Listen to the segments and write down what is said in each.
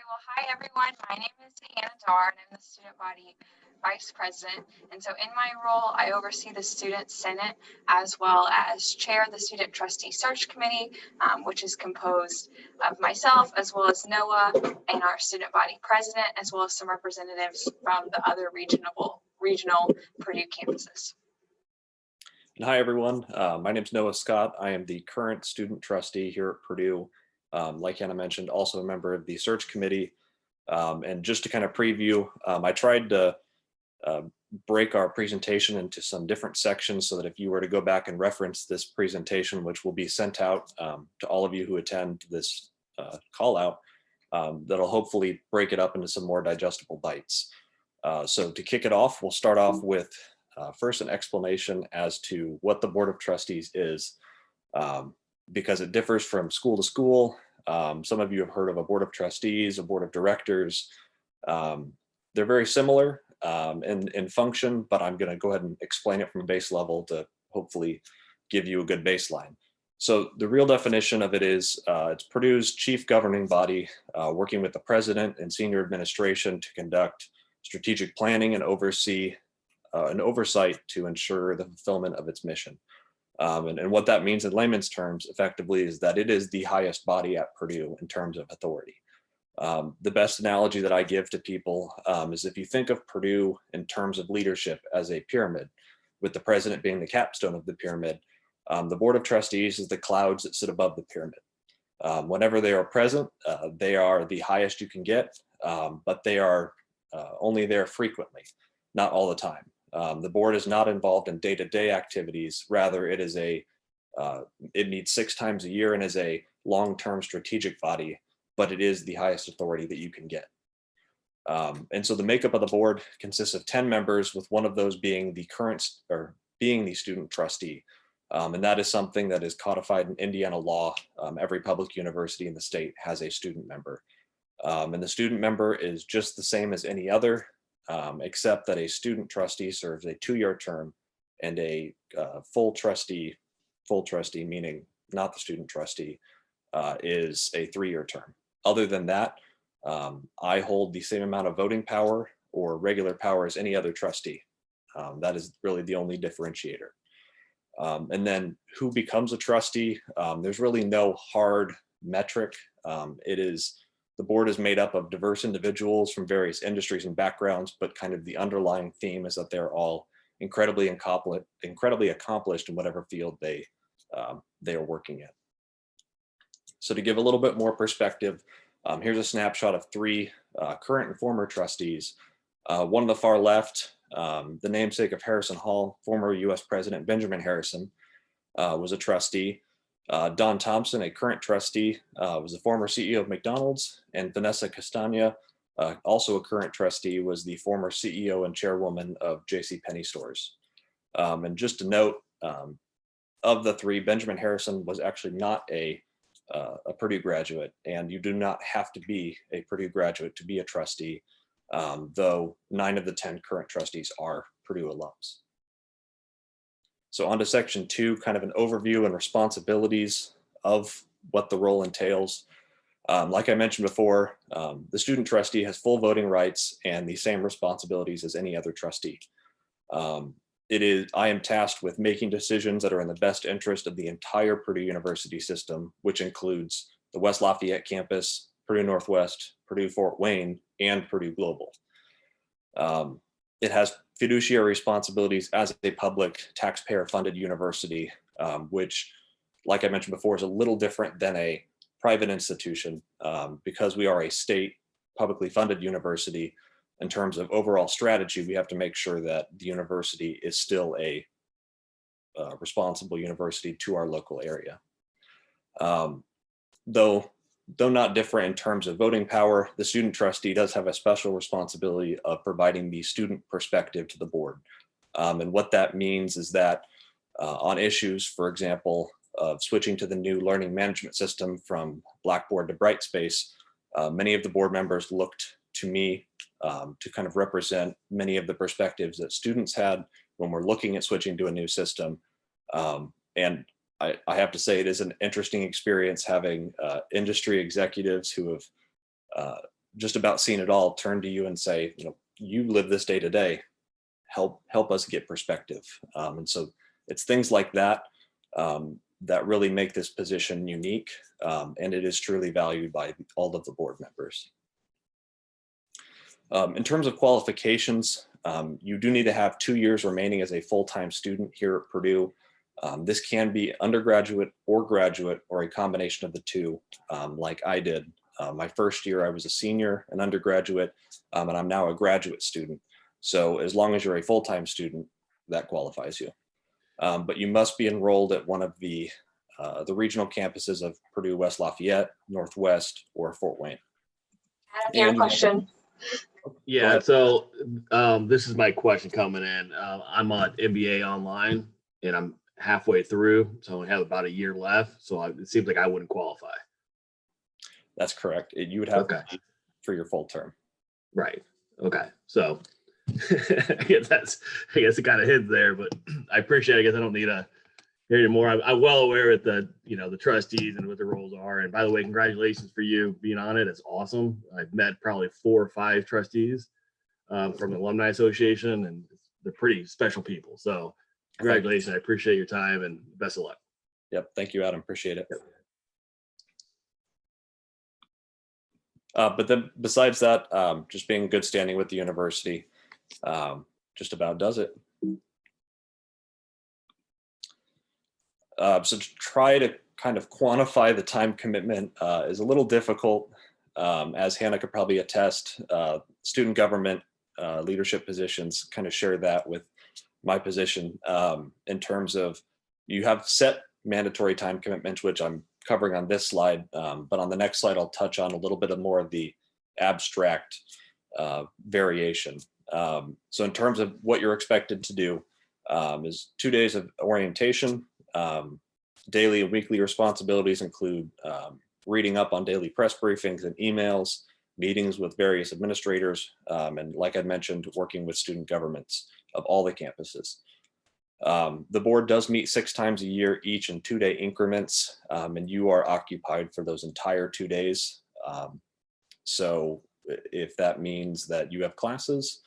Well, hi everyone. My name is Hannah Dar, and I'm the Student Body Vice President. And so in my role, I oversee the Student Senate as well as chair the Student Trustee Search Committee, which is composed of myself as well as Noah and our Student Body President, as well as some representatives from the other regional Purdue campuses. And hi, everyone. My name is Noah Scott. I am the current student trustee here at Purdue. Like Hannah mentioned, also a member of the search committee. And just to kind of preview, I tried to break our presentation into some different sections so that if you were to go back and reference this presentation, which will be sent out to all of you who attend this call out, that'll hopefully break it up into some more digestible bites. So to kick it off, we'll start off with first an explanation as to what the Board of Trustees is, because it differs from school to school. Some of you have heard of a Board of Trustees, a Board of Directors. They're very similar in function, but I'm going to go ahead and explain it from a base level to hopefully give you a good baseline. So the real definition of it is it's Purdue's chief governing body, working with the president and senior administration to conduct strategic planning and oversee an oversight to ensure the fulfillment of its mission. And what that means in layman's terms effectively is that it is the highest body at Purdue in terms of authority. The best analogy that I give to people is if you think of Purdue in terms of leadership as a pyramid, with the president being the capstone of the pyramid, the Board of Trustees is the clouds that sit above the pyramid. Whenever they are present, they are the highest you can get, but they are only there frequently, not all the time. The board is not involved in day-to-day activities. Rather, it meets 6 times a year and is a long-term strategic body, but it is the highest authority that you can get. And so the makeup of the board consists of 10 members, with one of those being the student trustee. And that is something that is codified in Indiana law. Every public university in the state has a student member. And the student member is just the same as any other, except that a student trustee serves a 2-year term, and a full trustee meaning not the student trustee, is a 3-year term. Other than that, I hold the same amount of voting power or regular power as any other trustee. That is really the only differentiator. And then who becomes a trustee? There's really no hard metric. The board is made up of diverse individuals from various industries and backgrounds, but kind of the underlying theme is that they're all incredibly accomplished in whatever field they are working in. So to give a little bit more perspective, here's a snapshot of 3 current and former trustees. One on the far left, the namesake of Harrison Hall, former US President Benjamin Harrison, was a trustee. Don Thompson, a current trustee, was the former CEO of McDonald's, and Vanessa Castagna, also a current trustee, was the former CEO and chairwoman of JCPenney stores. And just to note, of the 3, Benjamin Harrison was actually not a Purdue graduate, and you do not have to be a Purdue graduate to be a trustee, though 9 of the 10 current trustees are Purdue alums. So on to section 2, kind of an overview and responsibilities of what the role entails. Like I mentioned before, the student trustee has full voting rights and the same responsibilities as any other trustee. I am tasked with making decisions that are in the best interest of the entire Purdue University system, which includes the West Lafayette campus, Purdue Northwest, Purdue Fort Wayne, and Purdue Global. It has fiduciary responsibilities as a public taxpayer-funded university, which, like I mentioned before, is a little different than a private institution, because we are a state publicly funded university. In terms of overall strategy, we have to make sure that the university is still a responsible university to our local area. Though not different in terms of voting power, the student trustee does have a special responsibility of providing the student perspective to the board. And what that means is that on issues, for example, of switching to the new learning management system from Blackboard to Brightspace, many of the board members looked to me to kind of represent many of the perspectives that students had when we're looking at switching to a new system. And I have to say it is an interesting experience having industry executives who have just about seen it all turn to you and say, you live this day to day, help us get perspective. And so it's things like that that really make this position unique, and it is truly valued by all of the board members. In terms of qualifications, you do need to have 2 years remaining as a full-time student here at Purdue. This can be undergraduate or graduate, or a combination of the two, like I did. My first year, I was a senior, an undergraduate, and I'm now a graduate student. So as long as you're a full-time student, that qualifies you. But you must be enrolled at one of the regional campuses of Purdue, West Lafayette, Northwest, or Fort Wayne. Adam, you have a question? Yeah, so this is my question coming in. I'm on MBA online, and I'm halfway through, so I only have about a year left. So it seems like I wouldn't qualify. That's correct. You would have to for your full term. Right. Okay. So I guess it kind of hits there, but I appreciate it. I guess I don't need to hear you more. I'm well aware of the trustees and what the roles are. And by the way, congratulations for you being on it. It's awesome. I've met probably 4 or 5 trustees from the Alumni Association, and they're pretty special people. So congratulations. I appreciate your time and best of luck. Yep. Thank you, Adam. Appreciate it. Yep. But then besides that, just being in good standing with the university just about does it. So to try to kind of quantify the time commitment is a little difficult. As Hannah could probably attest, student government leadership positions kind of share that with my position, in terms of you have set mandatory time commitments, which I'm covering on this slide, but on the next slide, I'll touch on a little bit of more of the abstract variation. So in terms of what you're expected to do, is 2 days of orientation. Daily and weekly responsibilities include reading up on daily press briefings and emails, meetings with various administrators, and like I mentioned, working with student governments of all the campuses. The board does meet 6 times a year, each in 2-day increments, and you are occupied for those entire 2 days. So if that means that you have classes,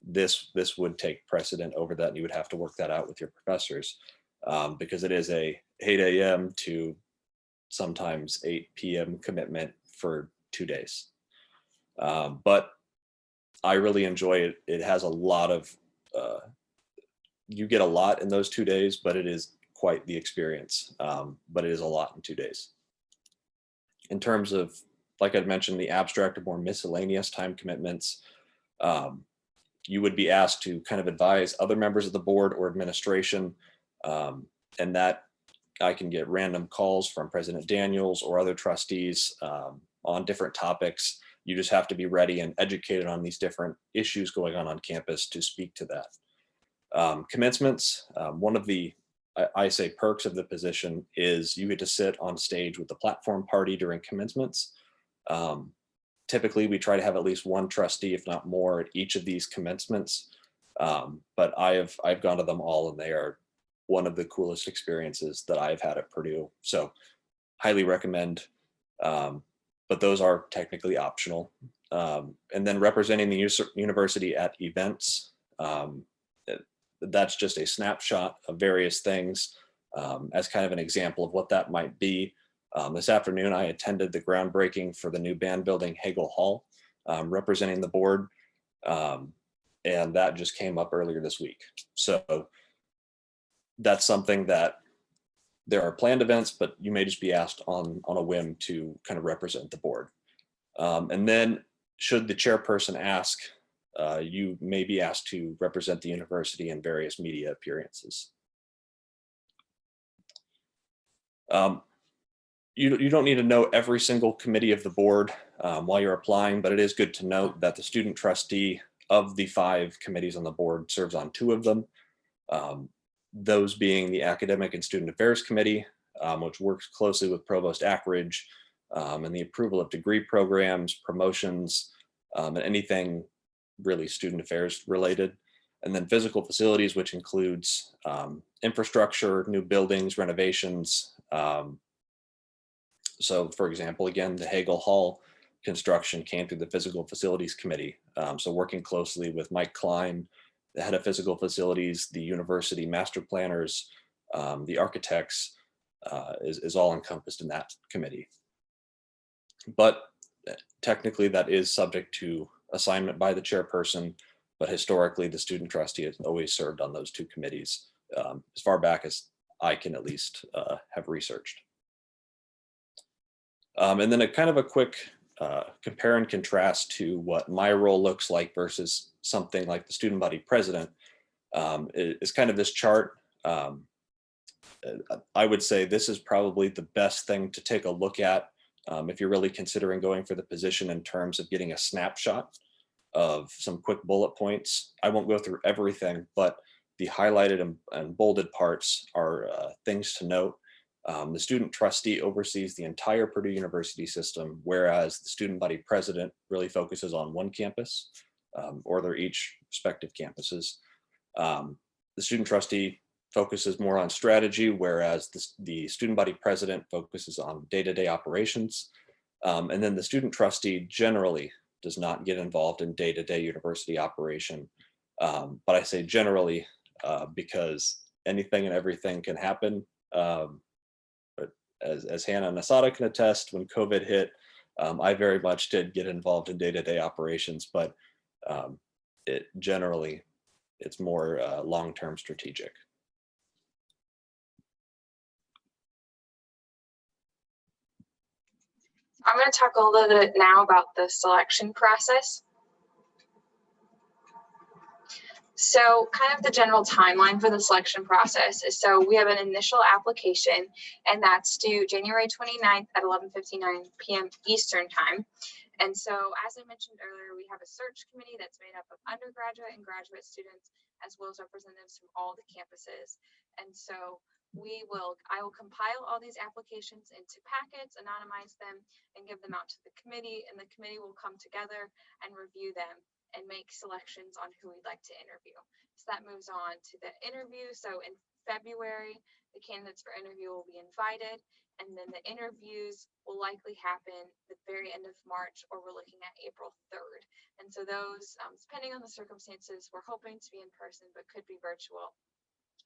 this would take precedent over that, and you would have to work that out with your professors, because it is a 8 a.m. to sometimes 8 p.m. commitment for 2 days. But I really enjoy it. It has a lot of, you get a lot in those 2 days, but it is quite the experience. But it is a lot in 2 days. In terms of, like I'd mentioned, the abstract or more miscellaneous time commitments, you would be asked to kind of advise other members of the board or administration, and that I can get random calls from President Daniels or other trustees on different topics. You just have to be ready and educated on these different issues going on campus to speak to that. Commencements, one of the, I say, perks of the position is you get to sit on stage with the platform party during commencements. Typically, we try to have at least one trustee, if not more, at each of these commencements. But I've gone to them all, and they are one of the coolest experiences that I've had at Purdue. So highly recommend. But those are technically optional. And then representing the university at events, that's just a snapshot of various things as kind of an example of what that might be. This afternoon, I attended the groundbreaking for the new band building, Hagel Hall, representing the board. And that just came up earlier this week. So that's something that there are planned events, but you may just be asked on a whim to kind of represent the board. And then should the chairperson ask, you may be asked to represent the university in various media appearances. You don't need to know every single committee of the board while you're applying, but it is good to note that the student trustee of the 5 committees on the board serves on 2 of them. Those being the Academic and Student Affairs Committee, which works closely with Provost Ackridge, and the approval of degree programs, promotions, and anything really student affairs related. And then Physical Facilities, which includes infrastructure, new buildings, renovations. So for example, again, the Hagel Hall, construction came through the Physical Facilities Committee. So working closely with Mike Klein, the head of physical facilities, the university master planners, the architects, is all encompassed in that committee. But technically that is subject to assignment by the chairperson, but historically the student trustee has always served on those two committees, as far back as I can at least have researched. And then a kind of a quick compare and contrast to what my role looks like versus something like the student body president is kind of this chart. I would say this is probably the best thing to take a look at if you're really considering going for the position in terms of getting a snapshot of some quick bullet points. I won't go through everything, but the highlighted and bolded parts are things to note. The student trustee oversees the entire Purdue University system, whereas the student body president really focuses on one campus, or their each respective campuses. The student trustee focuses more on strategy, whereas the student body president focuses on day-to-day operations. And then the student trustee generally does not get involved in day-to-day university operation. But I say generally because anything and everything can happen. But as Hannah and Asada can attest, when COVID hit, I very much did get involved in day-to-day operations, but it's more long-term strategic. I'm going to talk a little bit now about the selection process. So kind of the general timeline for the selection process is, so we have an initial application, and that's due January 29th at 11:59 p.m. Eastern time. And so, as I mentioned earlier, we have a search committee that's made up of undergraduate and graduate students, as well as representatives from all the campuses. And so I will compile all these applications into packets, anonymize them, and give them out to the committee, and the committee will come together and review them and make selections on who we'd like to interview. So that moves on to the interview. So in February, the candidates for interview will be invited, and then the interviews will likely happen the very end of March, or we're looking at April 3rd. And so those, depending on the circumstances, we're hoping to be in person, but could be virtual.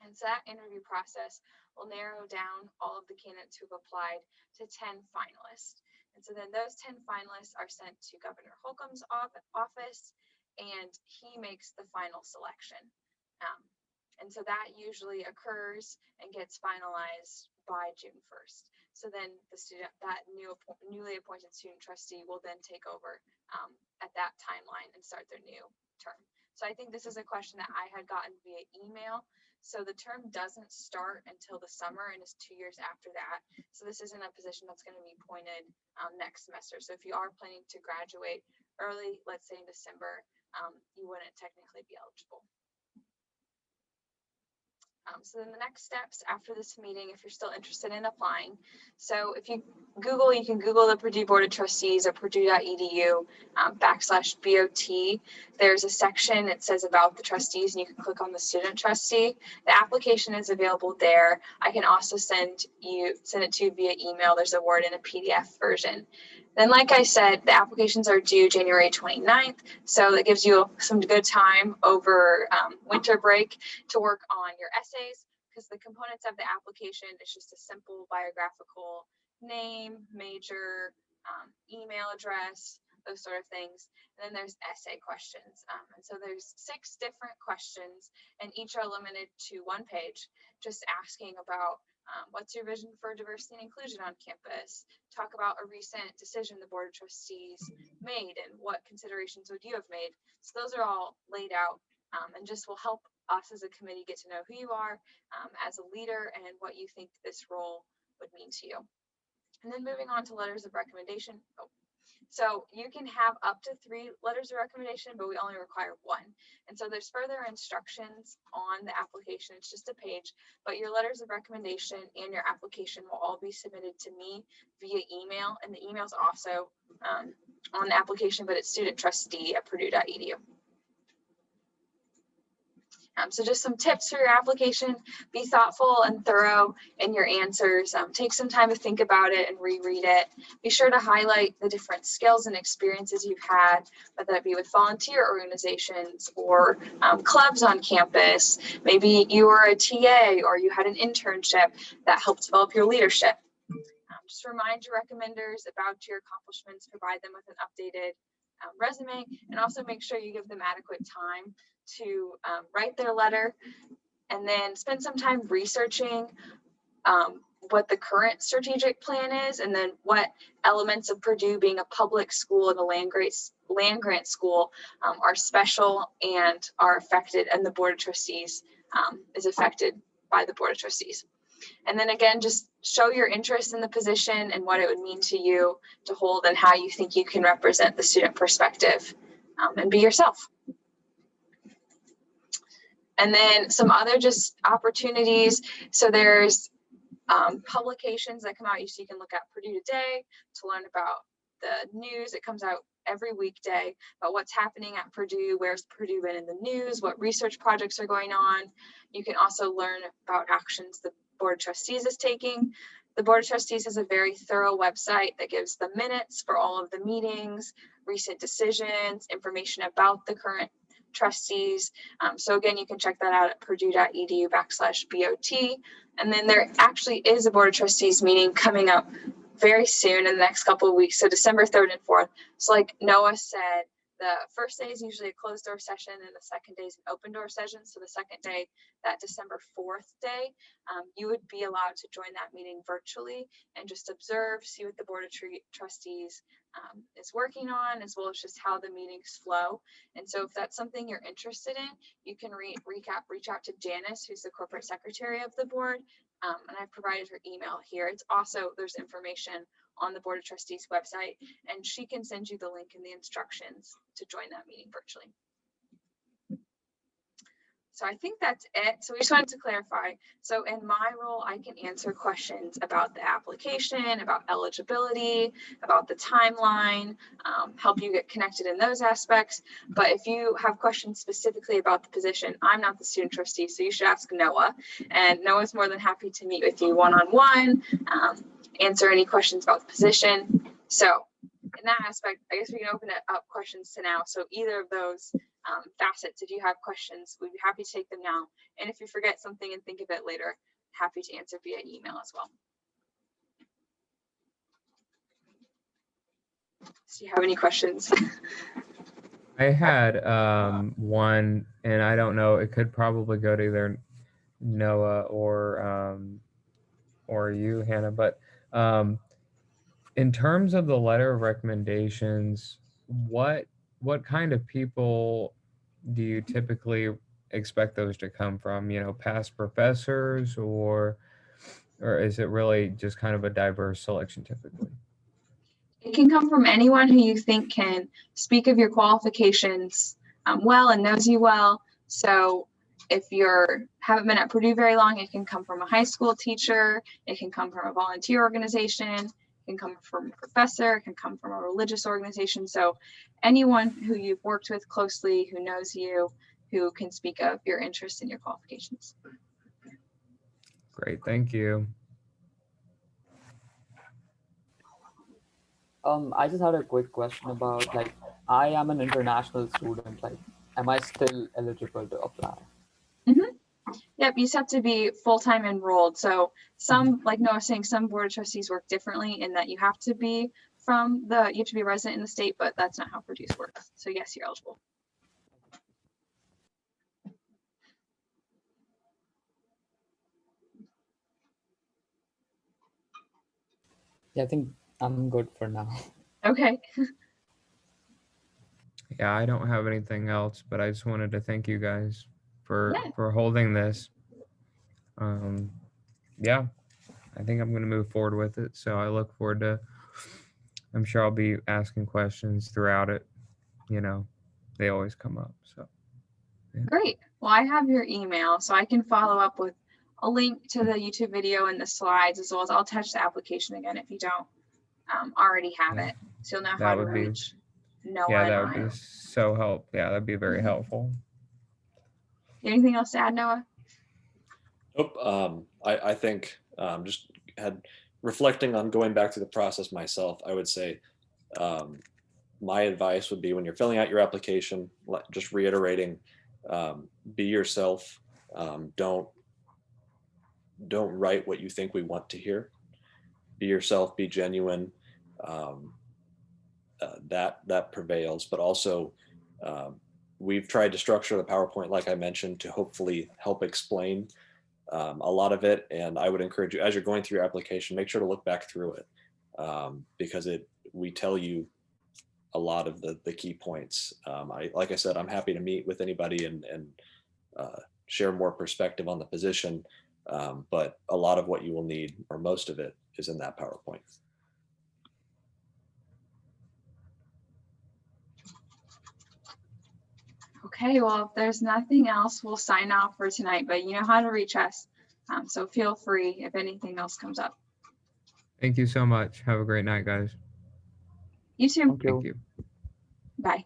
And so that interview process will narrow down all of the candidates who've applied to 10 finalists. And so then those 10 finalists are sent to Governor Holcomb's office, and he makes the final selection. And so that usually occurs and gets finalized by June 1st. So then that newly appointed student trustee will then take over at that timeline and start their new term. So I think this is a question that I had gotten via email. So the term doesn't start until the summer and is 2 years after that. So this isn't a position that's going to be appointed next semester. So if you are planning to graduate early, let's say in December, you wouldn't technically be eligible. So then the next steps after this meeting, if you're still interested in applying, so if you can Google the Purdue Board of Trustees or purdue.edu /BOT. There's a section that says about the trustees, and you can click on the student trustee. The application is available there. I can also send it to you via email. There's a Word and a PDF version. Then, like I said, the applications are due January 29th. So that gives you some good time over winter break to work on your essays, because the components of the application is just a simple biographical name, major, email address, those sort of things. And then there's essay questions. And so there's 6 different questions, and each are limited to 1 page, just asking about what's your vision for diversity and inclusion on campus? Talk about a recent decision the Board of Trustees made, and what considerations would you have made? So those are all laid out, and just will help us as a committee get to know who you are as a leader and what you think this role would mean to you. And then moving on to letters of recommendation. So you can have up to 3 letters of recommendation, but we only require 1. And so there's further instructions on the application. It's just a page, but your letters of recommendation and your application will all be submitted to me via email. And the email is also on the application, but it's studenttrustee@purdue.edu. So just some tips for your application: be thoughtful and thorough in your answers. Take some time to think about it and reread it. Be sure to highlight the different skills and experiences you've had, whether that be with volunteer organizations or clubs on campus. Maybe you were a TA or you had an internship that helped develop your leadership. Just remind your recommenders about your accomplishments, provide them with an updated resume, and also make sure you give them adequate time to write their letter, and then spend some time researching what the current strategic plan is, and then what elements of Purdue being a public school and a land grant school are special and are affected, and the Board of Trustees is affected by the Board of Trustees. And then again, just show your interest in the position and what it would mean to you to hold, and how you think you can represent the student perspective, and be yourself. And then some other just opportunities. So there's publications that come out. So you can look at Purdue Today to learn about the news. It comes out every weekday about what's happening at Purdue, where's Purdue been in the news, what research projects are going on. You can also learn about actions the Board of Trustees is taking. The Board of Trustees has a very thorough website that gives the minutes for all of the meetings, recent decisions, information about the current trustees. So again, you can check that out at purdue.edu/BOT. And then there actually is a Board of Trustees meeting coming up very soon in the next couple of weeks. So December 3rd and 4th. So like Noah said, the first day is usually a closed door session and the second day is an open door session. So the second day, that December 4th day, you would be allowed to join that meeting virtually and just observe, see what the Board of Trustees is working on, as well as just how the meetings flow. And so if that's something you're interested in, you can reach out to Janice, who's the corporate secretary of the board. And I've provided her email here. It's also, there's information on the Board of Trustees website, and she can send you the link and the instructions to join that meeting virtually. So I think that's it. So we just wanted to clarify. So in my role, I can answer questions about the application, about eligibility, about the timeline, help you get connected in those aspects. But if you have questions specifically about the position, I'm not the student trustee, so you should ask Noah. And Noah's more than happy to meet with you one-on-one, answer any questions about the position. So in that aspect, I guess we can open it up questions to now. So either of those facets, if you have questions, we'd be happy to take them now. And if you forget something and think of it later, happy to answer via email as well. So you have any questions? I had one, and I don't know, it could probably go to either Noah or you, Hannah, but in terms of the letter of recommendations, what kind of people do you typically expect those to come from? You know, past professors, or is it really just kind of a diverse selection typically? It can come from anyone who you think can speak of your qualifications well and knows you well. So if haven't been at Purdue very long, it can come from a high school teacher, it can come from a volunteer organization, it can come from a professor, it can come from a religious organization. So anyone who you've worked with closely, who knows you, who can speak of your interest and your qualifications. Great, thank you. I just had a quick question about, like, I am an international student. Like, am I still eligible to apply? Yep, you just have to be full-time enrolled. So some, like Noah was saying, some Board of Trustees work differently in that you have to be resident in the state, but that's not how Purdue's works. So yes, you're eligible. Yeah, I think I'm good for now. Okay. Yeah, I don't have anything else, but I just wanted to thank you guys for holding this. Yeah, I think I'm going to move forward with it. So I look forward to, I'm sure I'll be asking questions throughout it. You know, they always come up. So yeah. Great. Well, I have your email, so I can follow up with a link to the YouTube video and the slides, as well as I'll attach the application again if you don't already have it. So you'll know how to reach Noah. Yeah, that would be so helpful. Yeah, that'd be very helpful. Anything else to add, Noah? Nope. I think just reflecting on going back through the process myself, I would say my advice would be when you're filling out your application, just reiterating, be yourself. Don't write what you think we want to hear. Be yourself, be genuine. That prevails, but also we've tried to structure the PowerPoint, like I mentioned, to hopefully help explain a lot of it. And I would encourage you, as you're going through your application, make sure to look back through it because we tell you a lot of the key points. Like I said, I'm happy to meet with anybody and share more perspective on the position. But a lot of what you will need, or most of it, is in that PowerPoint. Okay, well, if there's nothing else, we'll sign off for tonight, but you know how to reach us. So feel free if anything else comes up. Thank you so much. Have a great night, guys. You too. Thank you. Thank you. Bye.